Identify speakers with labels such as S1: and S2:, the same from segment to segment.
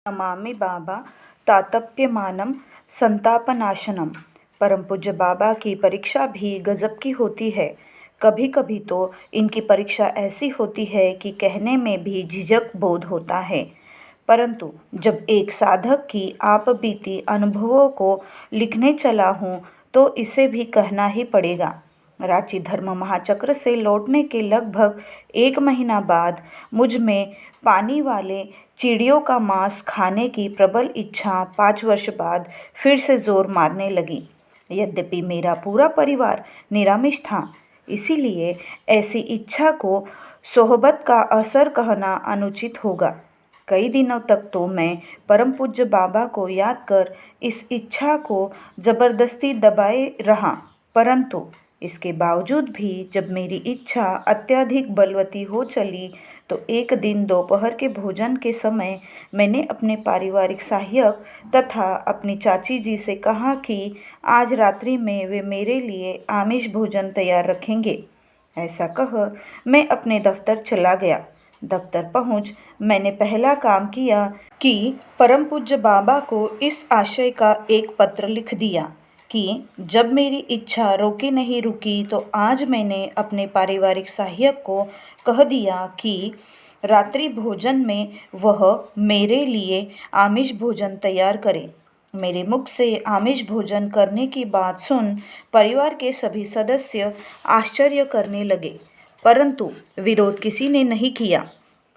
S1: नमामि बाबा तातप्यमानम संतापनाशनम। परम पूज्य बाबा की परीक्षा भी गजब की होती है। कभी कभी तो इनकी परीक्षा ऐसी होती है कि कहने में भी झिझक बोध होता है। परंतु जब एक साधक की आप बीती अनुभवों को लिखने चला हूँ तो इसे भी कहना ही पड़ेगा। रांची धर्म महाचक्र से लौटने के लगभग 1 महीना बाद मुझ में पानी वाले चिड़ियों का मांस खाने की प्रबल इच्छा 5 वर्ष बाद फिर से जोर मारने लगी। यद्यपि मेरा पूरा परिवार निरामिष था, इसीलिए ऐसी इच्छा को सोहबत का असर कहना अनुचित होगा। कई दिनों तक तो मैं परम पूज्य बाबा को याद कर इस इच्छा को जबरदस्ती दबाए रहा, परंतु इसके बावजूद भी जब मेरी इच्छा अत्यधिक बलवती हो चली तो एक दिन दोपहर के भोजन के समय मैंने अपने पारिवारिक सहायक तथा अपनी चाची जी से कहा कि आज रात्रि में वे मेरे लिए आमिष भोजन तैयार रखेंगे। ऐसा कह मैं अपने दफ्तर चला गया। दफ्तर पहुंच मैंने पहला काम किया कि परम पूज्य बाबा को इस आशय का एक पत्र लिख दिया कि जब मेरी इच्छा रोके नहीं रुकी तो आज मैंने अपने पारिवारिक सहायक को कह दिया कि रात्रि भोजन में वह मेरे लिए आमिष भोजन तैयार करे। मेरे मुख से आमिष भोजन करने की बात सुन परिवार के सभी सदस्य आश्चर्य करने लगे, परंतु विरोध किसी ने नहीं किया।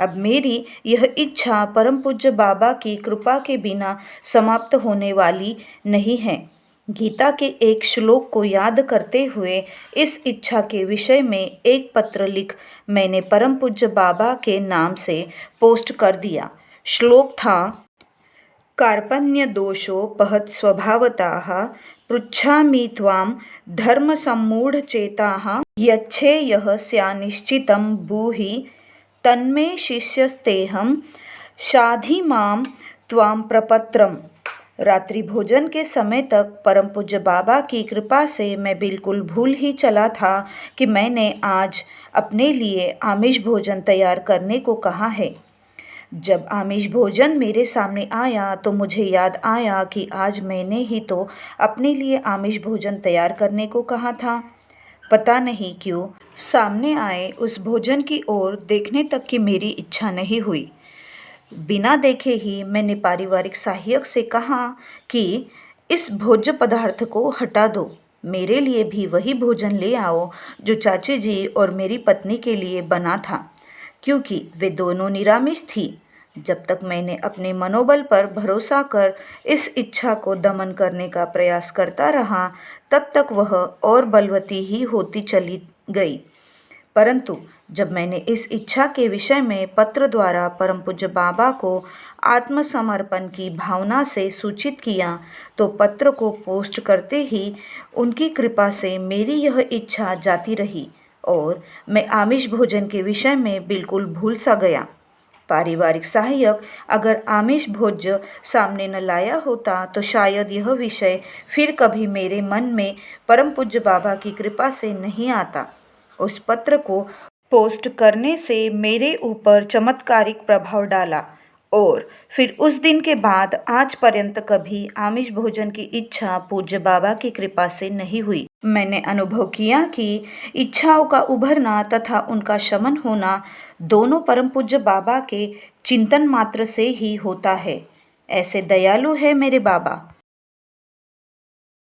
S1: अब मेरी यह इच्छा परम पूज्य बाबा की कृपा के बिना समाप्त होने वाली नहीं है। गीता के एक श्लोक को याद करते हुए इस इच्छा के विषय में एक पत्र लिख मैंने परम पूज्य बाबा के नाम से पोस्ट कर दिया। श्लोक था, कार्पण्य दोषोपहत स्वभावताः पृच्छामि त्वां धर्म सम्मूढ़ चेताः यच्छेयः स्यानिश्चितं ब्रूहि तन्मे शिष्यस्तेहं शाधि मां त्वां प्रपत्रम्। रात्रि भोजन के समय तक परम पूज्य बाबा की कृपा से मैं बिल्कुल भूल ही चला था कि मैंने आज अपने लिए आमिष भोजन तैयार करने को कहा है। जब आमिष भोजन मेरे सामने आया तो मुझे याद आया कि आज मैंने ही तो अपने लिए आमिष भोजन तैयार करने को कहा था। पता नहीं क्यों सामने आए उस भोजन की ओर देखने तक की मेरी इच्छा नहीं हुई। बिना देखे ही मैंने पारिवारिक सहायक से कहा कि इस भोज्य पदार्थ को हटा दो, मेरे लिए भी वही भोजन ले आओ जो चाची जी और मेरी पत्नी के लिए बना था, क्योंकि वे दोनों निरामिष थी। जब तक मैंने अपने मनोबल पर भरोसा कर इस इच्छा को दमन करने का प्रयास करता रहा, तब तक वह और बलवती ही होती चली गई। परंतु जब मैंने इस इच्छा के विषय में पत्र द्वारा परम पूज्य बाबा को आत्मसमर्पण की भावना से सूचित किया तो पत्र को पोस्ट करते ही उनकी कृपा से मेरी यह इच्छा जाती रही और मैं आमिष भोजन के विषय में बिल्कुल भूल सा गया। पारिवारिक सहायक अगर आमिष भोज्य सामने न लाया होता तो शायद यह विषय फिर कभी मेरे मन में परम पूज्य बाबा की कृपा से नहीं आता। उस पत्र को पोस्ट करने से मेरे ऊपर चमत्कारिक प्रभाव डाला और फिर उस दिन के बाद आज पर्यंत कभी आमिष भोजन की इच्छा पूज्य बाबा की कृपा से नहीं हुई। मैंने अनुभव किया कि इच्छाओं का उभरना तथा उनका शमन होना दोनों परम पूज्य बाबा के चिंतन मात्र से ही होता है। ऐसे दयालु है मेरे बाबा।